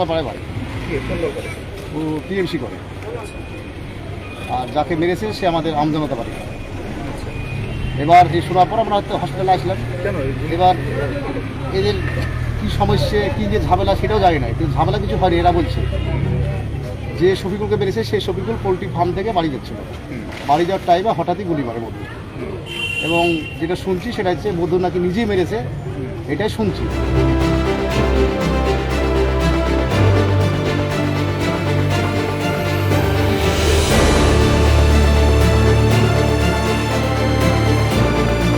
দশতলা পাড়ায় বাড়ি। ও টিএমসি করে। আর যাকে মেরেছে সে আমাদের আমজনতা বাড়ি। এবার এই শোনার পর আমরা হয়তো হসপিটালে আসলাম। এবার এদের কী সমস্যা, কী যে ঝামেলা সেটাও জানি না, কিন্তু ঝামেলা কিছু হয়নি। এরা বলছে যে শফিকুলকে মেরেছে সেই শফিকুল পোলট্রি ফার্ম থেকে বাড়ি যাচ্ছিল, বাড়ি যাওয়ার টাইমে হঠাৎই গুলি মারে মধু। এবং যেটা শুনছি সেটা হচ্ছে মধু নাকি নিজেই মেরেছে, এটাই শুনছি।